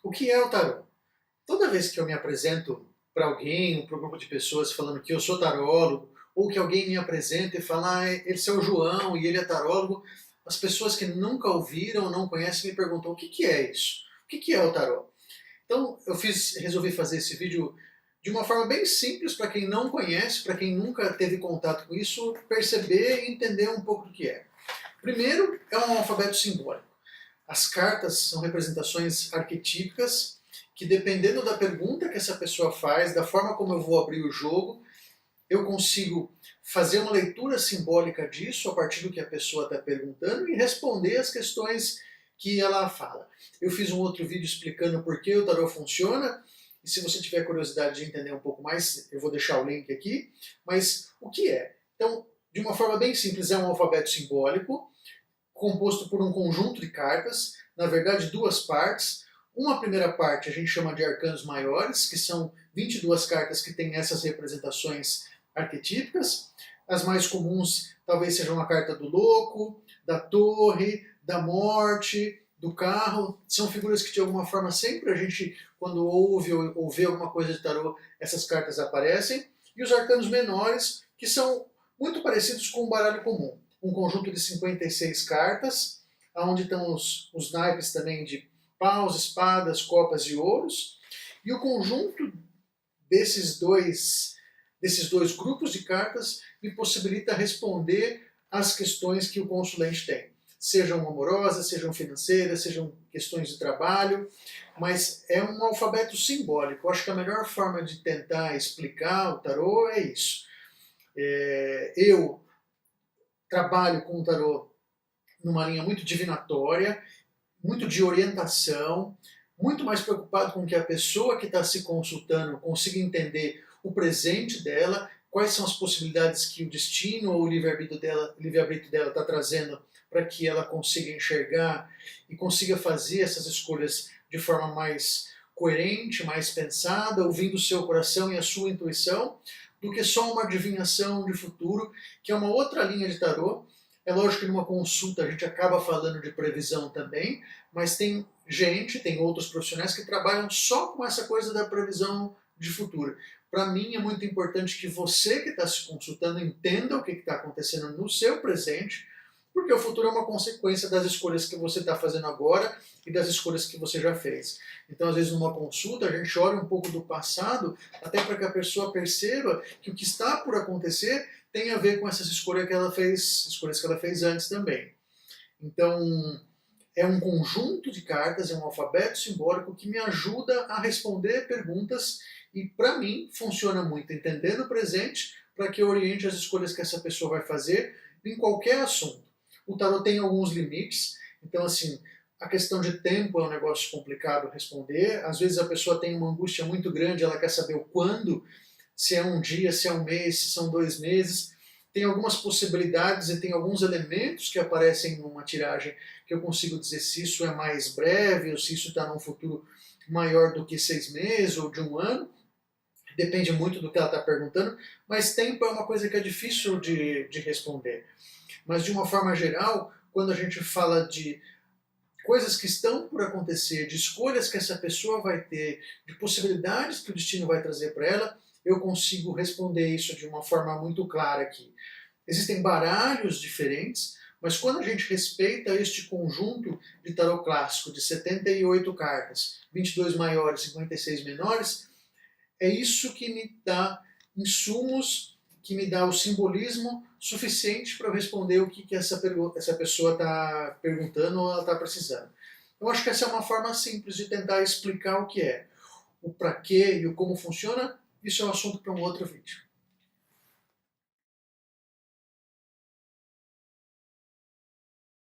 O que é o tarô? Toda vez que eu me apresento para alguém, para um grupo de pessoas falando que eu sou tarólogo, ou que alguém me apresenta e fala, esse é o João e ele é tarólogo, as pessoas que nunca ouviram, não conhecem, me perguntam, o que é isso? O que é o tarô? Então eu resolvi fazer esse vídeo de uma forma bem simples para quem não conhece, para quem nunca teve contato com isso, perceber e entender um pouco do que é. Primeiro, é um alfabeto simbólico. As cartas são representações arquetípicas que, dependendo da pergunta que essa pessoa faz, da forma como eu vou abrir o jogo, eu consigo fazer uma leitura simbólica disso a partir do que a pessoa está perguntando e responder as questões que ela fala. Eu fiz um outro vídeo explicando por que o tarô funciona, e se você tiver curiosidade de entender um pouco mais, eu vou deixar o link aqui. Mas o que é? Então, de uma forma bem simples, é um alfabeto simbólico, composto por um conjunto de cartas, na verdade duas partes. Uma primeira parte a gente chama de arcanos maiores, que são 22 cartas que têm essas representações arquetípicas. As mais comuns talvez sejam a carta do louco, da torre, da morte, do carro. São figuras que de alguma forma sempre a gente, quando ouve ou vê alguma coisa de tarô, essas cartas aparecem. E os arcanos menores, que são muito parecidos com o baralho comum. Um conjunto de 56 cartas, onde estão os naipes também de paus, espadas, copas e ouros. E o conjunto desses dois grupos de cartas me possibilita responder às questões que o consulente tem. Sejam amorosas, sejam financeiras, sejam questões de trabalho, mas é um alfabeto simbólico. Eu acho que a melhor forma de tentar explicar o tarô é isso. Eu trabalho com o tarô numa linha muito divinatória, muito de orientação, muito mais preocupado com que a pessoa que está se consultando consiga entender o presente dela, quais são as possibilidades que o destino ou o livre-arbítrio dela está trazendo para que ela consiga enxergar e consiga fazer essas escolhas de forma mais coerente, mais pensada, ouvindo o seu coração e a sua intuição, do que só uma adivinhação de futuro, que é uma outra linha de tarô. É lógico que numa consulta a gente acaba falando de previsão também, mas tem outros profissionais que trabalham só com essa coisa da previsão de futuro. Para mim é muito importante que você que está se consultando entenda o que está acontecendo no seu presente, porque o futuro é uma consequência das escolhas que você está fazendo agora e das escolhas que você já fez. Então, às vezes, numa consulta, a gente olha um pouco do passado, até para que a pessoa perceba que o que está por acontecer tem a ver com essas escolhas que ela fez antes também. Então, é um conjunto de cartas, é um alfabeto simbólico que me ajuda a responder perguntas e, para mim, funciona muito entendendo o presente para que eu oriente as escolhas que essa pessoa vai fazer em qualquer assunto. O tarot tem alguns limites, então assim, a questão de tempo é um negócio complicado responder. Às vezes a pessoa tem uma angústia muito grande, ela quer saber o quando, se é um dia, se é um mês, se são 2 meses. Tem algumas possibilidades e tem alguns elementos que aparecem numa tiragem que eu consigo dizer se isso é mais breve ou se isso está num futuro maior do que 6 meses ou de 1 ano. Depende muito do que ela está perguntando, mas tempo é uma coisa que é difícil de responder. Mas de uma forma geral, quando a gente fala de coisas que estão por acontecer, de escolhas que essa pessoa vai ter, de possibilidades que o destino vai trazer para ela, eu consigo responder isso de uma forma muito clara aqui. Existem baralhos diferentes, mas quando a gente respeita este conjunto de tarô clássico de 78 cartas, 22 maiores, 56 menores, é isso que me dá insumos, que me dá o simbolismo suficiente para eu responder o que essa pessoa está perguntando ou ela está precisando. Eu acho que essa é uma forma simples de tentar explicar o que é. O para quê e o como funciona, isso é um assunto para um outro vídeo.